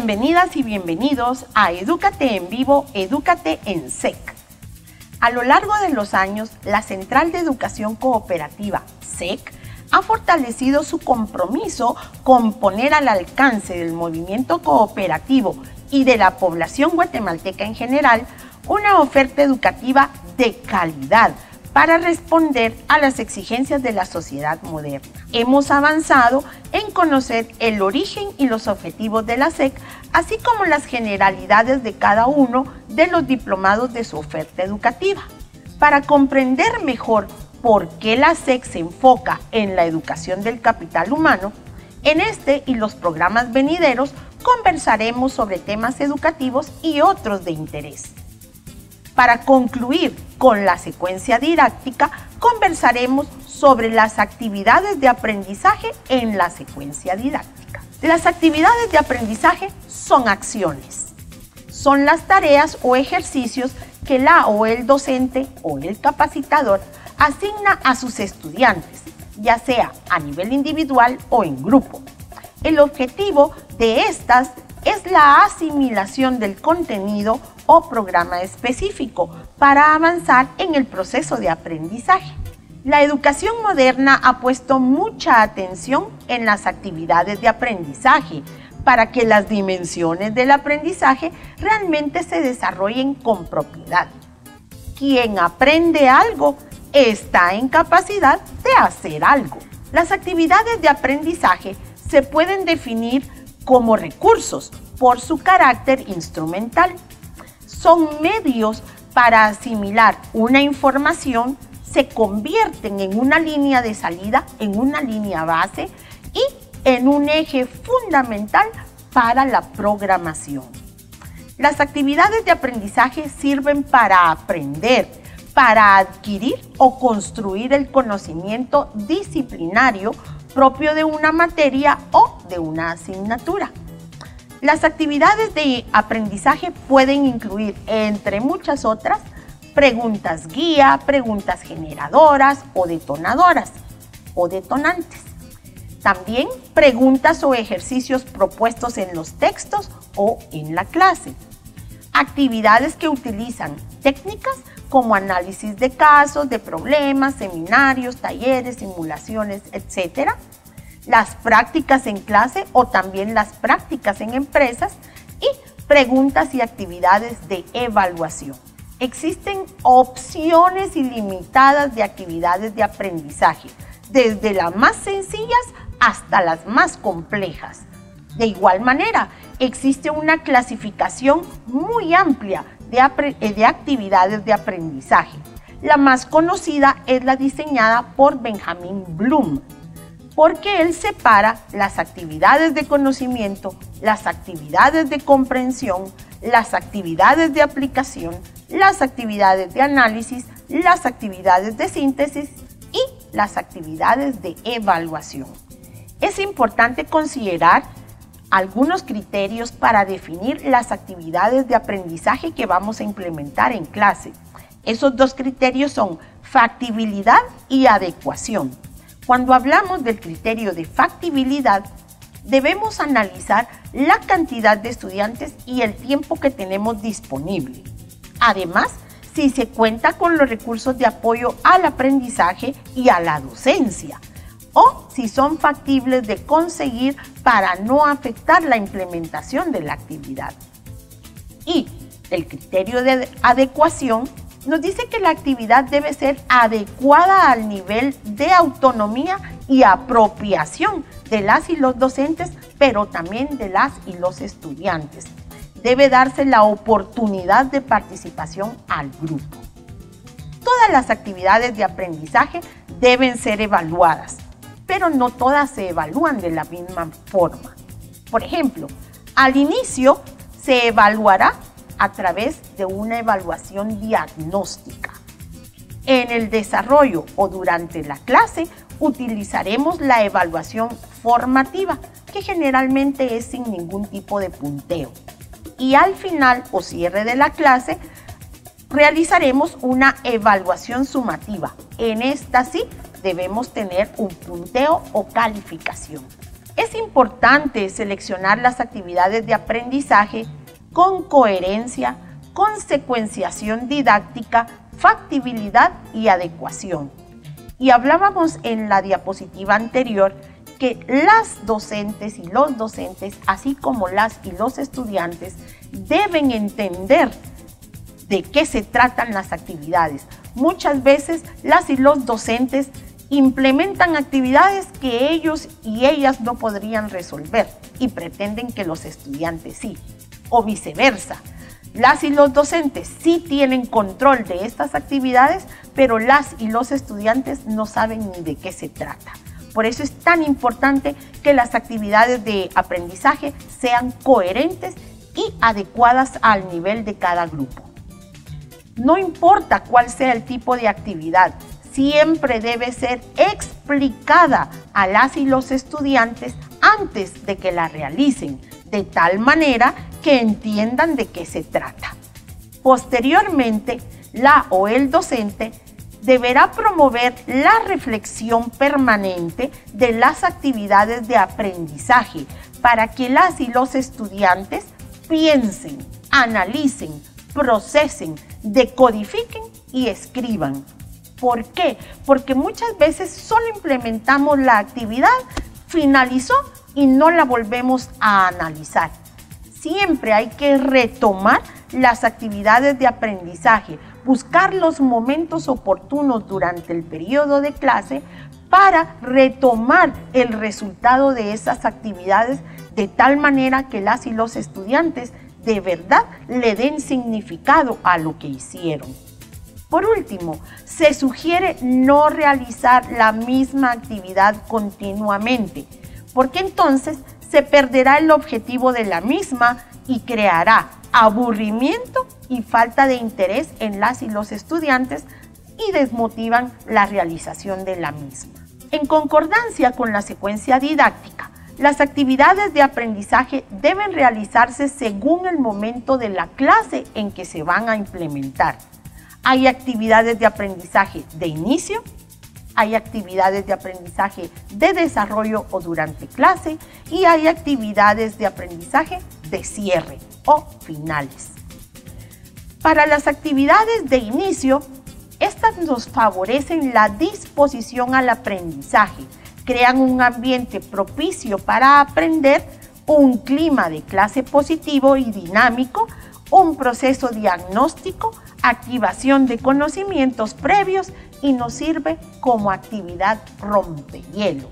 Bienvenidas y bienvenidos a Edúcate en Vivo, Edúcate en SEC. A lo largo de los años, la Central de Educación Cooperativa, SEC, ha fortalecido su compromiso con poner al alcance del movimiento cooperativo y de la población guatemalteca en general una oferta educativa de calidad para responder a las exigencias de la sociedad moderna. Hemos avanzado en conocer el origen y los objetivos de la SEC, así como las generalidades de cada uno de los diplomados de su oferta educativa. Para comprender mejor por qué la SEC se enfoca en la educación del capital humano, en este y los programas venideros conversaremos sobre temas educativos y otros de interés. Para concluir con la secuencia didáctica, conversaremos sobre las actividades de aprendizaje en la secuencia didáctica. Las actividades de aprendizaje son acciones. Son las tareas o ejercicios que la o el docente o el capacitador asigna a sus estudiantes, ya sea a nivel individual o en grupo. El objetivo de estas es la asimilación del contenido o programa específico para avanzar en el proceso de aprendizaje. La educación moderna ha puesto mucha atención en las actividades de aprendizaje para que las dimensiones del aprendizaje realmente se desarrollen con propiedad. Quien aprende algo está en capacidad de hacer algo. Las actividades de aprendizaje se pueden definir como recursos por su carácter instrumental. Son medios para asimilar una información, se convierten en una línea de salida, en una línea base y en un eje fundamental para la programación. Las actividades de aprendizaje sirven para aprender, para adquirir o construir el conocimiento disciplinario propio de una materia o de una asignatura. Las actividades de aprendizaje pueden incluir, entre muchas otras, preguntas guía, preguntas generadoras o detonadoras o detonantes. También preguntas o ejercicios propuestos en los textos o en la clase. Actividades que utilizan técnicas como análisis de casos, de problemas, seminarios, talleres, simulaciones, etc. Las prácticas en clase o también las prácticas en empresas y preguntas y actividades de evaluación. Existen opciones ilimitadas de actividades de aprendizaje, desde las más sencillas hasta las más complejas. De igual manera, existe una clasificación muy amplia de actividades de aprendizaje. La más conocida es la diseñada por Benjamin Bloom, porque él separa las actividades de conocimiento, las actividades de comprensión, las actividades de aplicación, las actividades de análisis, las actividades de síntesis y las actividades de evaluación. Es importante considerar algunos criterios para definir las actividades de aprendizaje que vamos a implementar en clase. Esos dos criterios son factibilidad y adecuación. Cuando hablamos del criterio de factibilidad, debemos analizar la cantidad de estudiantes y el tiempo que tenemos disponible. Además, si se cuenta con los recursos de apoyo al aprendizaje y a la docencia, o si son factibles de conseguir para no afectar la implementación de la actividad. Y el criterio de adecuación nos dice que la actividad debe ser adecuada al nivel de autonomía y apropiación de las y los docentes, pero también de las y los estudiantes. Debe darse la oportunidad de participación al grupo. Todas las actividades de aprendizaje deben ser evaluadas, pero no todas se evalúan de la misma forma. Por ejemplo, al inicio se evaluará a través de una evaluación diagnóstica. En el desarrollo o durante la clase utilizaremos la evaluación formativa, que generalmente es sin ningún tipo de punteo. Y al final o cierre de la clase realizaremos una evaluación sumativa. En esta sí debemos tener un punteo o calificación. Es importante seleccionar las actividades de aprendizaje con coherencia, consecuenciación didáctica, factibilidad y adecuación. Y hablábamos en la diapositiva anterior que las docentes y los docentes, así como las y los estudiantes, deben entender de qué se tratan las actividades. Muchas veces las y los docentes implementan actividades que ellos y ellas no podrían resolver y pretenden que los estudiantes sí, o viceversa. Las y los docentes sí tienen control de estas actividades, pero las y los estudiantes no saben ni de qué se trata. Por eso es tan importante que las actividades de aprendizaje sean coherentes y adecuadas al nivel de cada grupo. No importa cuál sea el tipo de actividad, siempre debe ser explicada a las y los estudiantes antes de que la realicen, de tal manera que entiendan de qué se trata. Posteriormente, la o el docente deberá promover la reflexión permanente de las actividades de aprendizaje para que las y los estudiantes piensen, analicen, procesen, decodifiquen y escriban. ¿Por qué? Porque muchas veces solo implementamos la actividad, finalizó y no la volvemos a analizar. Siempre hay que retomar las actividades de aprendizaje, buscar los momentos oportunos durante el periodo de clase para retomar el resultado de esas actividades de tal manera que las y los estudiantes de verdad le den significado a lo que hicieron. Por último, se sugiere no realizar la misma actividad continuamente, porque entonces se perderá el objetivo de la misma y creará aburrimiento y falta de interés en las y los estudiantes y desmotivan la realización de la misma. En concordancia con la secuencia didáctica, las actividades de aprendizaje deben realizarse según el momento de la clase en que se van a implementar. Hay actividades de aprendizaje de inicio, hay actividades de aprendizaje de desarrollo o durante clase y hay actividades de aprendizaje de cierre o finales. Para las actividades de inicio, estas nos favorecen la disposición al aprendizaje, crean un ambiente propicio para aprender, un clima de clase positivo y dinámico, un proceso diagnóstico, activación de conocimientos previos y nos sirve como actividad rompehielo.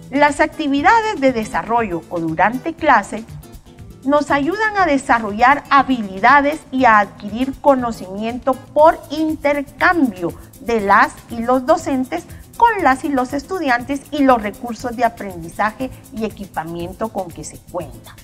Las actividades de desarrollo o durante clase nos ayudan a desarrollar habilidades y a adquirir conocimiento por intercambio de las y los docentes con las y los estudiantes y los recursos de aprendizaje y equipamiento con que se cuenta.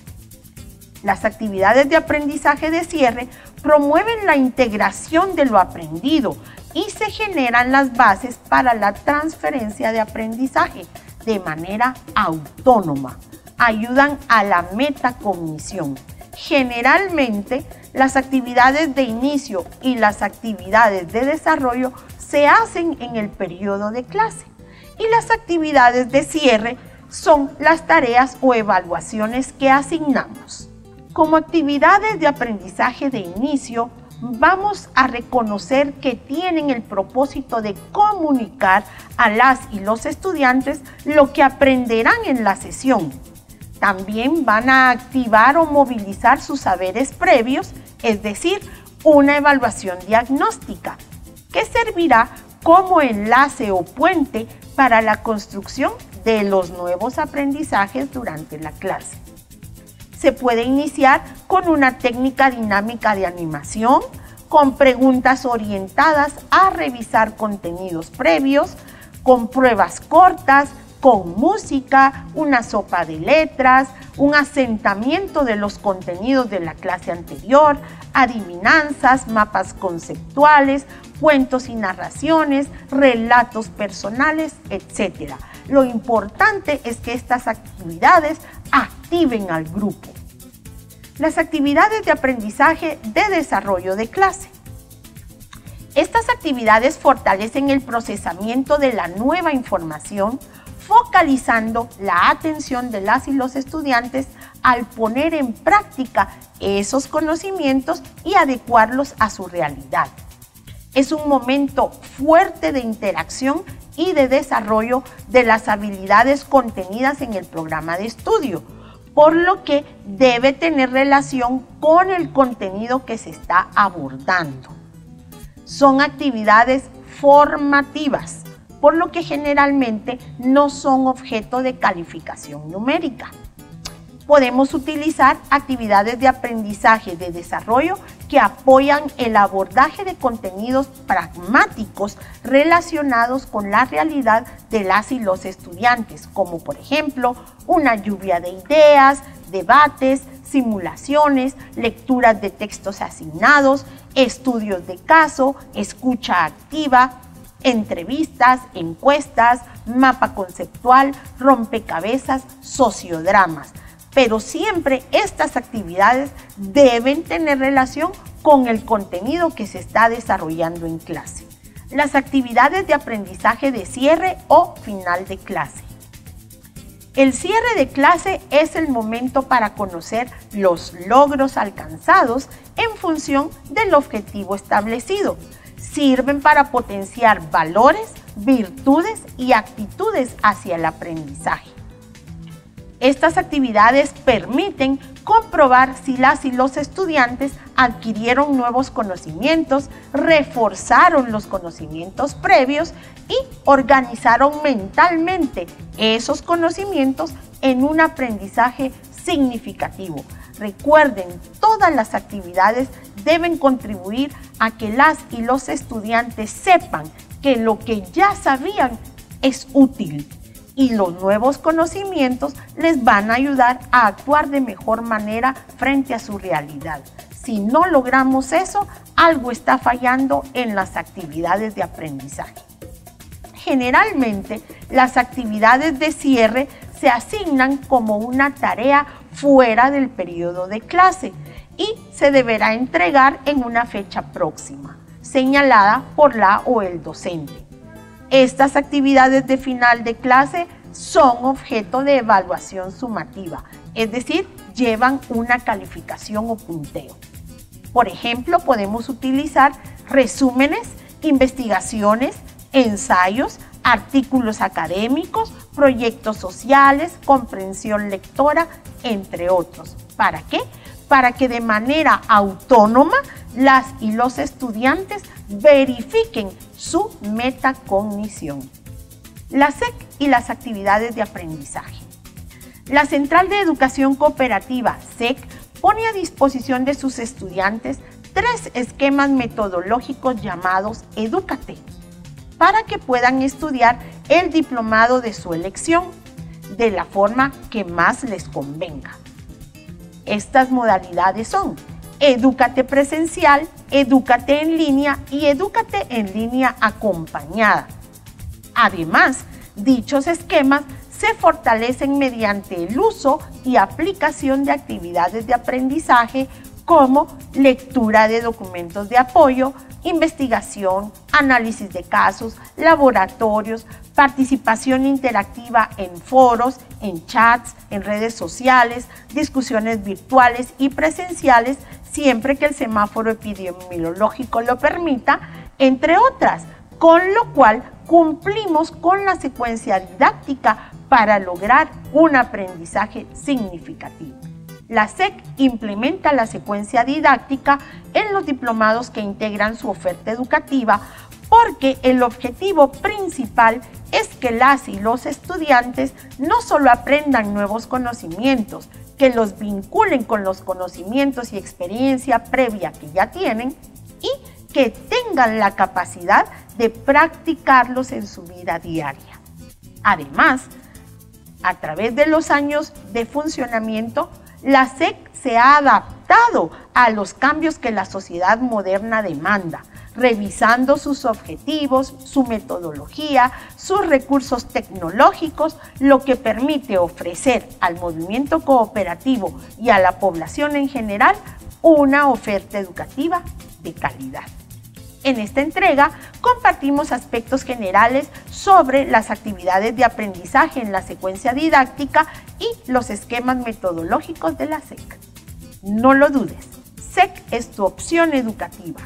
Las actividades de aprendizaje de cierre promueven la integración de lo aprendido y se generan las bases para la transferencia de aprendizaje de manera autónoma. Ayudan a la metacognición. Generalmente, las actividades de inicio y las actividades de desarrollo se hacen en el periodo de clase y las actividades de cierre son las tareas o evaluaciones que asignamos. Como actividades de aprendizaje de inicio, vamos a reconocer que tienen el propósito de comunicar a las y los estudiantes lo que aprenderán en la sesión. También van a activar o movilizar sus saberes previos, es decir, una evaluación diagnóstica, que servirá como enlace o puente para la construcción de los nuevos aprendizajes durante la clase. Se puede iniciar con una técnica dinámica de animación, con preguntas orientadas a revisar contenidos previos, con pruebas cortas, con música, una sopa de letras, un asentamiento de los contenidos de la clase anterior, adivinanzas, mapas conceptuales, cuentos y narraciones, relatos personales, etc. Lo importante es que estas actividades activen al grupo. Las actividades de aprendizaje de desarrollo de clase. Estas actividades fortalecen el procesamiento de la nueva información, focalizando la atención de las y los estudiantes al poner en práctica esos conocimientos y adecuarlos a su realidad. Es un momento fuerte de interacción y de desarrollo de las habilidades contenidas en el programa de estudio, por lo que debe tener relación con el contenido que se está abordando. Son actividades formativas, por lo que generalmente no son objeto de calificación numérica. Podemos utilizar actividades de aprendizaje de desarrollo que apoyan el abordaje de contenidos pragmáticos relacionados con la realidad de las y los estudiantes, como por ejemplo una lluvia de ideas, debates, simulaciones, lecturas de textos asignados, estudios de caso, escucha activa, entrevistas, encuestas, mapa conceptual, rompecabezas, sociodramas. Pero siempre estas actividades deben tener relación con el contenido que se está desarrollando en clase. Las actividades de aprendizaje de cierre o final de clase. El cierre de clase es el momento para conocer los logros alcanzados en función del objetivo establecido. Sirven para potenciar valores, virtudes y actitudes hacia el aprendizaje. Estas actividades permiten comprobar si las y los estudiantes adquirieron nuevos conocimientos, reforzaron los conocimientos previos y organizaron mentalmente esos conocimientos en un aprendizaje significativo. Recuerden, todas las actividades deben contribuir a que las y los estudiantes sepan que lo que ya sabían es útil y los nuevos conocimientos les van a ayudar a actuar de mejor manera frente a su realidad. Si no logramos eso, algo está fallando en las actividades de aprendizaje. Generalmente, las actividades de cierre se asignan como una tarea fuera del periodo de clase y se deberá entregar en una fecha próxima, señalada por la o el docente. Estas actividades de final de clase son objeto de evaluación sumativa, es decir, llevan una calificación o punteo. Por ejemplo, podemos utilizar resúmenes, investigaciones, ensayos, artículos académicos, proyectos sociales, comprensión lectora, entre otros. ¿Para qué? Para que de manera autónoma las y los estudiantes verifiquen su metacognición. La SEC y las actividades de aprendizaje. La Central de Educación Cooperativa, SEC, pone a disposición de sus estudiantes 3 esquemas metodológicos llamados Edúcate, para que puedan estudiar el diplomado de su elección de la forma que más les convenga. Estas modalidades son Edúcate presencial, Edúcate en línea y Edúcate en línea acompañada. Además, dichos esquemas se fortalecen mediante el uso y aplicación de actividades de aprendizaje como lectura de documentos de apoyo, investigación, análisis de casos, laboratorios, participación interactiva en foros, en chats, en redes sociales, discusiones virtuales y presenciales, siempre que el semáforo epidemiológico lo permita, entre otras, con lo cual cumplimos con la secuencia didáctica para lograr un aprendizaje significativo. La SEC implementa la secuencia didáctica en los diplomados que integran su oferta educativa porque el objetivo principal es que las y los estudiantes no solo aprendan nuevos conocimientos, que los vinculen con los conocimientos y experiencia previa que ya tienen y que tengan la capacidad de practicarlos en su vida diaria. Además, a través de los años de funcionamiento, la SEC se ha adaptado a los cambios que la sociedad moderna demanda, revisando sus objetivos, su metodología, sus recursos tecnológicos, lo que permite ofrecer al movimiento cooperativo y a la población en general una oferta educativa de calidad. En esta entrega compartimos aspectos generales sobre las actividades de aprendizaje en la secuencia didáctica y los esquemas metodológicos de la SEC. No lo dudes, SEC es tu opción educativa.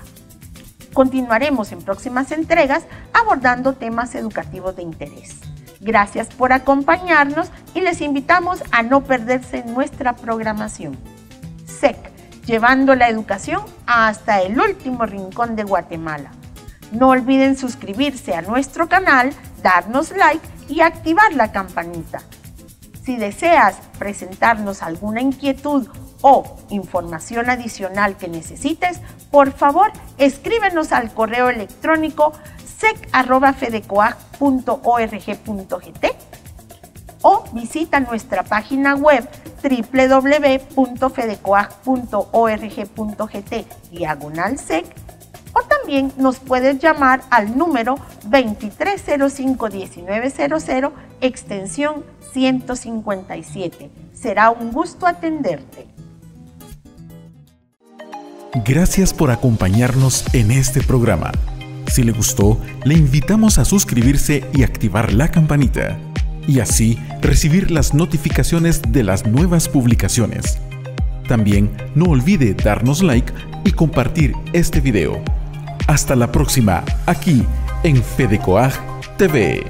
Continuaremos en próximas entregas abordando temas educativos de interés. Gracias por acompañarnos y les invitamos a no perderse nuestra programación. SEC, llevando la educación hasta el último rincón de Guatemala. No olviden suscribirse a nuestro canal, darnos like y activar la campanita. Si deseas presentarnos alguna inquietud o información adicional que necesites, por favor escríbenos al correo electrónico sec@fedecoag.org.gt o visita nuestra página web www.fedecoag.org.gt/sec, o también nos puedes llamar al número 2305-1900 extensión 157. Será un gusto atenderte. Gracias por acompañarnos en este programa. Si le gustó, le invitamos a suscribirse y activar la campanita, y así recibir las notificaciones de las nuevas publicaciones. También no olvide darnos like y compartir este video. Hasta la próxima, aquí en FEDECOAG TV.